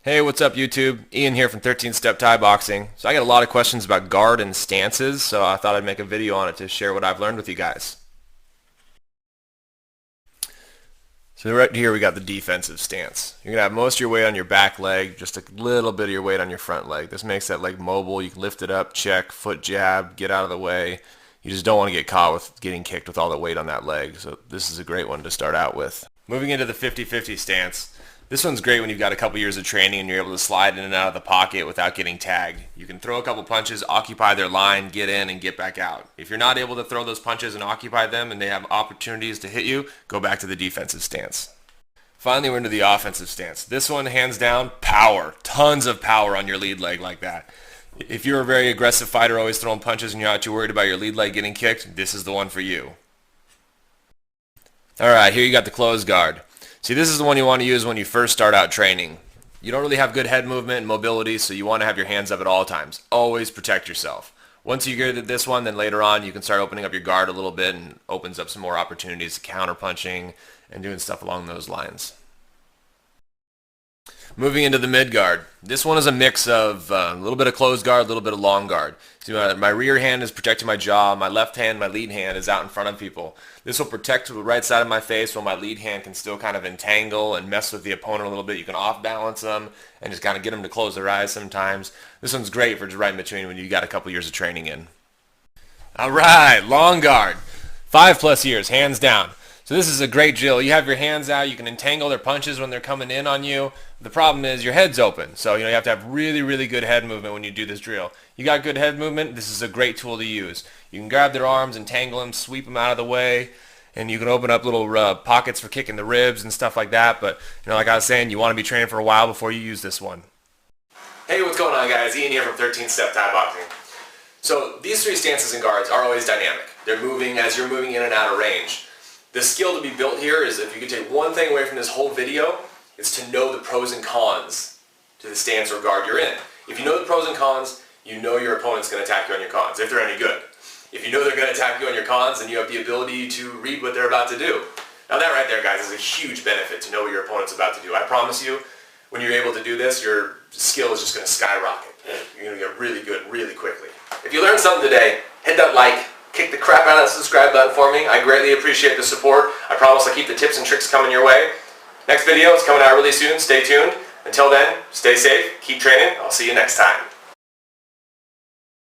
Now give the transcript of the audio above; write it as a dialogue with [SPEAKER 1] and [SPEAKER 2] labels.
[SPEAKER 1] Hey, what's up YouTube? Ian here from 13 Step Thai Boxing. So I get a lot of questions about guard and stances, so I thought I'd make a video on it to share what I've learned with you guys. So right here we got the defensive stance. You're going to have most of your weight on your back leg, just a little bit of your weight on your front leg. This makes that leg mobile. You can lift it up, check, foot jab, get out of the way. You just don't want to get caught with getting kicked with all the weight on that leg. So this is a great one to start out with. Moving into the 50-50 stance. This one's great when you've got a couple years of training and you're able to slide in and out of the pocket without getting tagged. You can throw a couple punches, occupy their line, get in, and get back out. If you're not able to throw those punches and occupy them and they have opportunities to hit you, go back to the defensive stance. Finally, we're into the offensive stance. This one, hands down, power. Tons of power on your lead leg like that. If you're a very aggressive fighter, always throwing punches and you're not too worried about your lead leg getting kicked, this is the one for you. Alright, here you got the closed guard. See, this is the one you want to use when you first start out training. You don't really have good head movement and mobility, so you want to have your hands up at all times. Always protect yourself. Once you get this one, then later on you can start opening up your guard a little bit and opens up some more opportunities to counter punching and doing stuff along those lines. Moving into the mid guard. This one is a mix of a little bit of closed guard, a little bit of long guard. See, my rear hand is protecting my jaw. My left hand, my lead hand, is out in front of people. This will protect the right side of my face while my lead hand can still kind of entangle and mess with the opponent a little bit. You can off balance them and just kind of get them to close their eyes sometimes. This one's great for just right in between when you got a couple years of training in. Alright, long guard. 5+ years, hands down. So this is a great drill. You have your hands out, you can entangle their punches when they're coming in on you. The problem is your head's open. So you have to have really, really good head movement when you do this drill. You got good head movement, this is a great tool to use. You can grab their arms, entangle them, sweep them out of the way, and you can open up little pockets for kicking the ribs and stuff like that. But like I was saying, you want to be training for a while before you use this one. Hey, what's going on guys? Ian here from 13 Step Thai Boxing. So these three stances and guards are always dynamic. They're moving as you're moving in and out of range. The skill to be built here is, if you could take one thing away from this whole video, is to know the pros and cons to the stance or guard you're in. If you know the pros and cons, you know your opponent's going to attack you on your cons, if they're any good. If you know they're going to attack you on your cons, then you have the ability to read what they're about to do. Now that right there, guys, is a huge benefit to know what your opponent's about to do. I promise you, when you're able to do this, your skill is just going to skyrocket. You're going to get really good really quickly. If you learned something today, hit that like. Kick the crap out of that subscribe button for me. I greatly appreciate the support. I promise I'll keep the tips and tricks coming your way. Next video is coming out really soon. Stay tuned. Until then, stay safe, keep training. I'll see you next time.